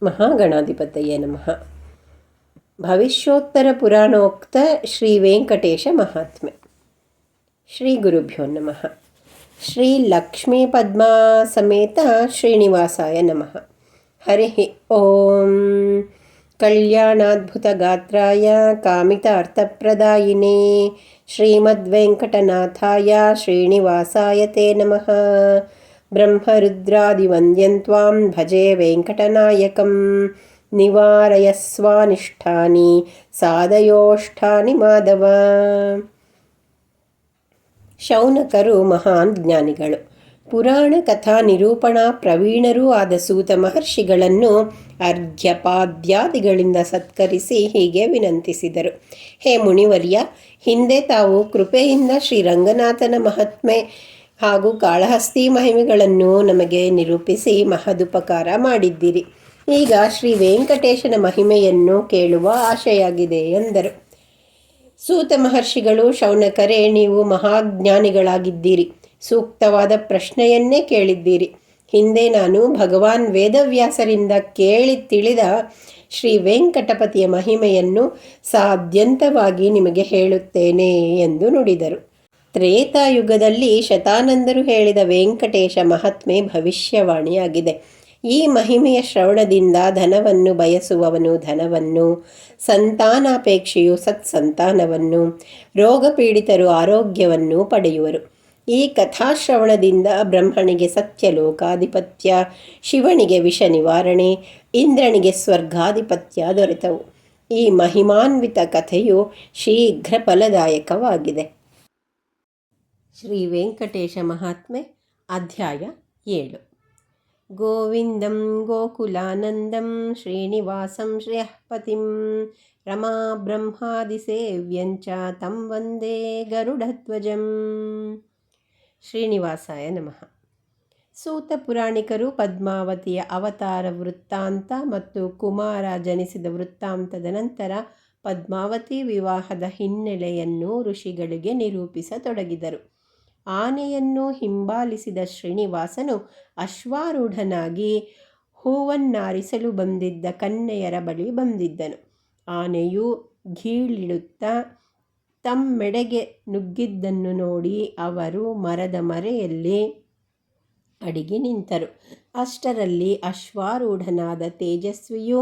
ಮಹಾಗಣಾಧಿಪತಯೇ ನಮಃ. ಭವಿಷ್ಯೋತ್ತರ ಪುರಾಣೋಕ್ತ ಶ್ರೀ ವೆಂಕಟೇಶ ಮಹಾತ್ಮೆ. ಶ್ರೀ ಗುರುಭ್ಯೋ ನಮಃ. ಶ್ರೀ ಲಕ್ಷ್ಮೀ ಪದ್ಮಾ ಸಮೇತ ಶ್ರೀನಿವಾಸಾಯ ನಮಃ. ಹರಿ ಓಂ. ಕಲ್ಯಾಣಾದ್ಭುತ ಗಾತ್ರಾಯ ಕಾಮಿತಾರ್ಥಪ್ರದಾಯಿನೇ ಶ್ರೀಮದ್ವೆಂಕಟನಾಥಾಯ ಶ್ರೀನಿವಾಸಾಯ ತೇ ನಮಃ. ಬ್ರಹ್ಮರುದ್ರಾದಿವಂದ್ಯಂ ತ್ವಾಂ ಭಜೆ ವೆಂಕಟನಾಯಕಂ. ನಿವಾರಯಸ್ವಾನಿಷ್ಠಾನಿ ಸಾಧಯೋಷ್ಠಾನಿ ಮಾಧವ. ಶೌನಕರು ಮಹಾನ್ ಜ್ಞಾನಿಗಳು, ಪುರಾಣ ಕಥಾ ನಿರೂಪಣಾ ಪ್ರವೀಣರೂ ಆದ ಸೂತ ಮಹರ್ಷಿಗಳನ್ನು ಅರ್ಘ್ಯಪಾದ್ಯಾದಿಗಳಿಂದ ಸತ್ಕರಿಸಿ ಹೀಗೆ ವಿನಂತಿಸಿದರು. ಹೇ ಮುನಿವರ್ಯ, ಹಿಂದೆ ತಾವು ಕೃಪೆಯಿಂದ ಶ್ರೀರಂಗನಾಥನ ಮಹಾತ್ಮೆ ಹಾಗೂ ಕಾಳಹಸ್ತಿ ಮಹಿಮೆಗಳನ್ನು ನಮಗೆ ನಿರೂಪಿಸಿ ಮಹದುಪಕಾರ ಮಾಡಿದ್ದೀರಿ. ಈಗ ಶ್ರೀ ವೆಂಕಟೇಶನ ಮಹಿಮೆಯನ್ನು ಕೇಳುವ ಆಶೆಯಾಗಿದೆ ಎಂದರು. ಸೂತ ಮಹರ್ಷಿಗಳು, ಶೌನಕರೇ, ನೀವು ಮಹಾಜ್ಞಾನಿಗಳಾಗಿದ್ದೀರಿ. ಸೂಕ್ತವಾದ ಪ್ರಶ್ನೆಯನ್ನೇ ಕೇಳಿದ್ದೀರಿ. ಹಿಂದೆ ನಾನು ಭಗವಾನ್ ವೇದವ್ಯಾಸರಿಂದ ಕೇಳಿ ತಿಳಿದ ಶ್ರೀ ವೆಂಕಟಪತಿಯ ಮಹಿಮೆಯನ್ನು ಸಾದ್ಯಂತವಾಗಿ ನಿಮಗೆ ಹೇಳುತ್ತೇನೆ ಎಂದು ನುಡಿದರು. ತ್ರೇತಾಯುಗದಲ್ಲಿ ಶತಾನಂದರು ಹೇಳಿದ ವೆಂಕಟೇಶ ಮಹಾತ್ಮೆ ಭವಿಷ್ಯವಾಣಿಯಾಗಿದೆ. ಈ ಮಹಿಮೆಯ ಶ್ರವಣದಿಂದ ಧನವನ್ನು ಬಯಸುವವನು ಧನವನ್ನು, ಸಂತಾನಾಪೇಕ್ಷೆಯು ಸತ್ಸಂತಾನವನ್ನು, ರೋಗಪೀಡಿತರು ಆರೋಗ್ಯವನ್ನು ಪಡೆಯುವರು. ಈ ಕಥಾಶ್ರವಣದಿಂದ ಬ್ರಹ್ಮನಿಗೆ ಸತ್ಯಲೋಕಾಧಿಪತ್ಯ, ಶಿವನಿಗೆ ವಿಷ ನಿವಾರಣೆ, ಇಂದ್ರನಿಗೆ ಸ್ವರ್ಗಾಧಿಪತ್ಯ ದೊರೆತವು. ಈ ಮಹಿಮಾನ್ವಿತ ಕಥೆಯು ಶೀಘ್ರ ಫಲದಾಯಕವಾಗಿದೆ. ಶ್ರೀ ವೆಂಕಟೇಶ ಮಹಾತ್ಮೆ ಅಧ್ಯಾಯ 7. ಗೋವಿಂದಂ ಗೋಕುಲಾನಂದಂ ಶ್ರೀನಿವಾಸಂ ಶ್ರೇಯಃಪತಿಂ ರಮಾ ಬ್ರಹ್ಮಾದಿಸೇವ್ಯಂಚ ತಂ ವಂದೇ ಗರುಡಧ್ವಜಂ. ಶ್ರೀನಿವಾಸಾಯ ನಮಃ. ಸೂತ ಪುರಾಣಿಕರು ಪದ್ಮಾವತಿಯ ಅವತಾರ ವೃತ್ತಾಂತ ಮತ್ತು ಕುಮಾರ ಜನಿಸಿದ ವೃತ್ತಾಂತದ ನಂತರ ಪದ್ಮಾವತಿ ವಿವಾಹದ ಹಿನ್ನೆಲೆಯನ್ನು ಋಷಿಗಳಿಗೆ ನಿರೂಪಿಸತೊಡಗಿದರು. ಆನೆಯನ್ನು ಹಿಂಬಾಲಿಸಿದ ಶ್ರೀನಿವಾಸನು ಅಶ್ವಾರೂಢನಾಗಿ ಹೂವನ್ನಾರಿಸಲು ಬಂದಿದ್ದ ಕನ್ಯೆಯರ ಬಳಿ ಬಂದಿದ್ದನು. ಆನೆಯು ಘೀಳಿಡುತ್ತಾ ತಮ್ಮೆಡೆಗೆ ನುಗ್ಗಿದ್ದನ್ನು ನೋಡಿ ಅವರು ಮರದ ಮರೆಯಲ್ಲಿ ಅಡಿಗಿ ನಿಂತರು. ಅಷ್ಟರಲ್ಲಿ ಅಶ್ವಾರೂಢನಾದ ತೇಜಸ್ವಿಯೂ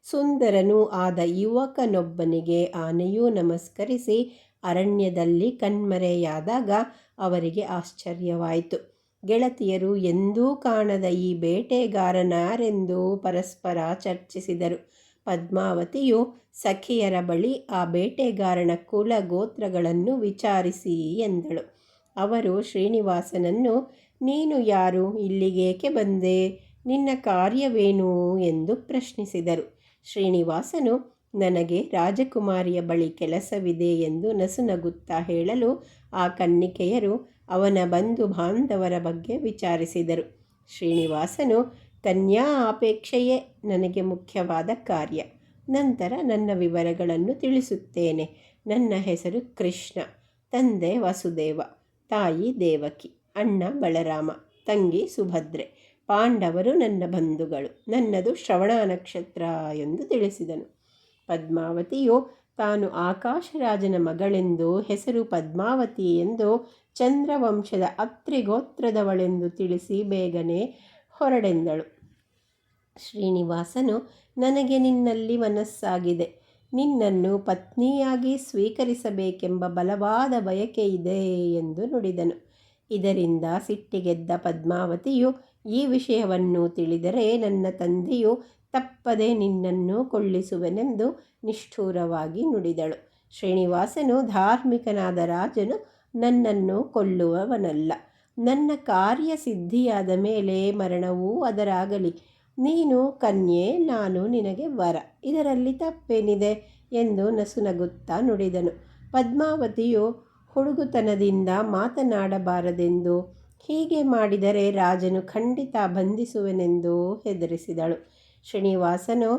ಸುಂದರನೂ ಆದ ಯುವಕನೊಬ್ಬನಿಗೆ ಆನೆಯು ನಮಸ್ಕರಿಸಿ ಅರಣ್ಯದಲ್ಲಿ ಕಣ್ಮರೆಯಾದಾಗ ಅವರಿಗೆ ಆಶ್ಚರ್ಯವಾಯಿತು. ಗೆಳತಿಯರು ಎಂದೂ ಕಾಣದ ಈ ಬೇಟೆಗಾರನಾರೆಂದು ಪರಸ್ಪರ ಚರ್ಚಿಸಿದರು. ಪದ್ಮಾವತಿಯು ಸಖಿಯರ ಬಳಿ ಆ ಬೇಟೆಗಾರನ ಕುಲ ಗೋತ್ರಗಳನ್ನು ವಿಚಾರಿಸಿ ಎಂದಳು. ಅವರು ಶ್ರೀನಿವಾಸನನ್ನು, ನೀನು ಯಾರು, ಇಲ್ಲಿಗೇಕೆ ಬಂದೆ, ನಿನ್ನ ಕಾರ್ಯವೇನು ಎಂದು ಪ್ರಶ್ನಿಸಿದರು. ಶ್ರೀನಿವಾಸನು, ನನಗೆ ರಾಜಕುಮಾರಿಯ ಬಳಿ ಕೆಲಸವಿದೆ ಎಂದು ನಸುನಗುತ್ತಾ ಹೇಳಲು ಆ ಕನ್ನಿಕೆಯರು ಅವನ ಬಂಧು ಬಾಂಧವರ ಬಗ್ಗೆ ವಿಚಾರಿಸಿದರು. ಶ್ರೀನಿವಾಸನು, ಕನ್ಯಾ ಅಪೇಕ್ಷೆಯೇ ನನಗೆ ಮುಖ್ಯವಾದ ಕಾರ್ಯ. ನಂತರ ನನ್ನ ವಿವರಗಳನ್ನು ತಿಳಿಸುತ್ತೇನೆ. ನನ್ನ ಹೆಸರು ಕೃಷ್ಣ, ತಂದೆ ವಸುದೇವ, ತಾಯಿ ದೇವಕಿ, ಅಣ್ಣ ಬಲರಾಮ, ತಂಗಿ ಸುಭದ್ರೆ. ಪಾಂಡವರು ನನ್ನ ಬಂಧುಗಳು. ನನ್ನದು ಶ್ರವಣ ನಕ್ಷತ್ರ ಎಂದು ತಿಳಿಸಿದನು. ಪದ್ಮಾವತಿಯು ತಾನು ಆಕಾಶರಾಜನ ಮಗಳೆಂದು, ಹೆಸರು ಪದ್ಮಾವತಿ ಎಂದು, ಚಂದ್ರವಂಶದ ಅತ್ರಿಗೋತ್ರದವಳೆಂದು ತಿಳಿಸಿ ಬೇಗನೆ ಹೊರಡೆಂದಳು. ಶ್ರೀನಿವಾಸನು, ನನಗೆ ನಿನ್ನಲ್ಲಿ ಮನಸ್ಸಾಗಿದೆ. ನಿನ್ನನ್ನು ಪತ್ನಿಯಾಗಿ ಸ್ವೀಕರಿಸಬೇಕೆಂಬ ಬಲವಾದ ಬಯಕೆ ಇದೆ ಎಂದು ನುಡಿದನು. ಇದರಿಂದ ಸಿಟ್ಟಿಗೆದ್ದ ಪದ್ಮಾವತಿಯು, ಈ ವಿಷಯವನ್ನು ತಿಳಿದರೆ ನನ್ನ ತಂದೆಯು ತಪ್ಪದೆ ನಿನ್ನನ್ನು ಕೊಳ್ಳಿಸುವೆನೆಂದು ನಿಷ್ಠೂರವಾಗಿ ನುಡಿದಳು. ಶ್ರೀನಿವಾಸನು, ಧಾರ್ಮಿಕನಾದ ರಾಜನು ನನ್ನನ್ನು ಕೊಲ್ಲುವವನಲ್ಲ. ನನ್ನ ಕಾರ್ಯ ಸಿದ್ಧಿಯಾದ ಮೇಲೆ ಮರಣವೂ ಅದರಾಗಲಿ. ನೀನು ಕನ್ಯೆ, ನಾನು ನಿನಗೆ ವರ, ಇದರಲ್ಲಿ ತಪ್ಪೇನಿದೆ ಎಂದು ನಸುನಗುತ್ತಾ ನುಡಿದನು. ಪದ್ಮಾವತಿಯು ಹುಡುಗುತನದಿಂದ ಮಾತನಾಡಬಾರದೆಂದು, ಹೀಗೆ ಮಾಡಿದರೆ ರಾಜನು ಖಂಡಿತ ಬಂಧಿಸುವೆನೆಂದು ಹೆದರಿಸಿದಳು. ಶ್ರೀನಿವಾಸನು,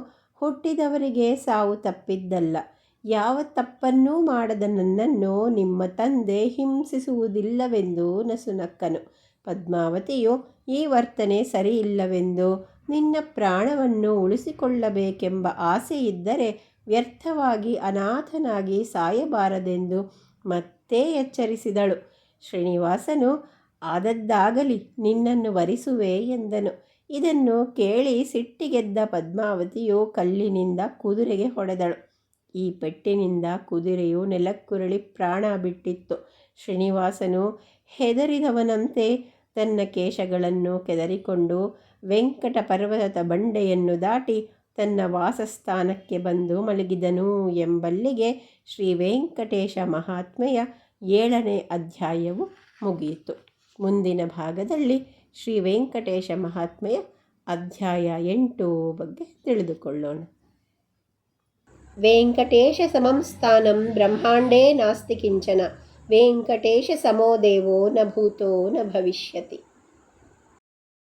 ಹುಟ್ಟಿದವರಿಗೆ ಸಾವು ತಪ್ಪಿದ್ದಲ್ಲ. ಯಾವ ತಪ್ಪನ್ನೂ ಮಾಡದ ನನ್ನನ್ನು ನಿಮ್ಮ ತಂದೆ ಹಿಂಸಿಸುವುದಿಲ್ಲವೆಂದು ನಸುನಕ್ಕನು. ಪದ್ಮಾವತಿಯು ಈ ವರ್ತನೆ ಸರಿಯಿಲ್ಲವೆಂದು ನಿನ್ನ ಪ್ರಾಣವನ್ನು ಉಳಿಸಿಕೊಳ್ಳಬೇಕೆಂಬ ಆಸೆ ಇದ್ದರೆ ವ್ಯರ್ಥವಾಗಿ ಅನಾಥನಾಗಿ ಸಾಯಬಾರದೆಂದು ಮತ್ತೆ ಎಚ್ಚರಿಸಿದಳು. ಶ್ರೀನಿವಾಸನು ಆದದ್ದಾಗಲಿ, ನಿನ್ನನ್ನು ವರಿಸುವೆ ಎಂದನು. ಇದನ್ನು ಕೇಳಿ ಸಿಟ್ಟಿಗೆದ್ದ ಪದ್ಮಾವತಿಯು ಕಲ್ಲಿನಿಂದ ಕುದುರೆಗೆ ಹೊಡೆದಳು. ಈ ಪೆಟ್ಟಿನಿಂದ ಕುದುರೆಯು ನೆಲಕ್ಕುರುಳಿ ಪ್ರಾಣ ಬಿಟ್ಟಿತ್ತು. ಶ್ರೀನಿವಾಸನು ಹೆದರಿದವನಂತೆ ತನ್ನ ಕೇಶಗಳನ್ನು ಕೆದರಿಕೊಂಡು ವೆಂಕಟ ಪರ್ವತದ ಬಂಡೆಯನ್ನು ದಾಟಿ ತನ್ನ ವಾಸಸ್ಥಾನಕ್ಕೆ ಬಂದು ಮಲಗಿದನು ಎಂಬಲ್ಲಿಗೆ ಶ್ರೀ ವೆಂಕಟೇಶ ಮಹಾತ್ಮೆಯ 7ನೇ ಅಧ್ಯಾಯವು ಮುಗಿಯಿತು. ಮುಂದಿನ ಭಾಗದಲ್ಲಿ ಶ್ರೀ ವೆಂಕಟೇಶ ಮಹಾತ್ಮೆಯ ಅಧ್ಯಾಯ 8 ಬಗ್ಗೆ ತಿಳಿದುಕೊಳ್ಳೋಣ. ವೆಂಕಟೇಶ ಸಮಂ ಸ್ಥಾನಂ ಬ್ರಹ್ಮಾಂಡೇ ನಾಸ್ತಿ ಕಿಂಚನ. ವೆಂಕಟೇಶ ಸಮೋ ದೇವೋ ನ ಭೂತೋ ನ ಭವಿಷ್ಯತಿ.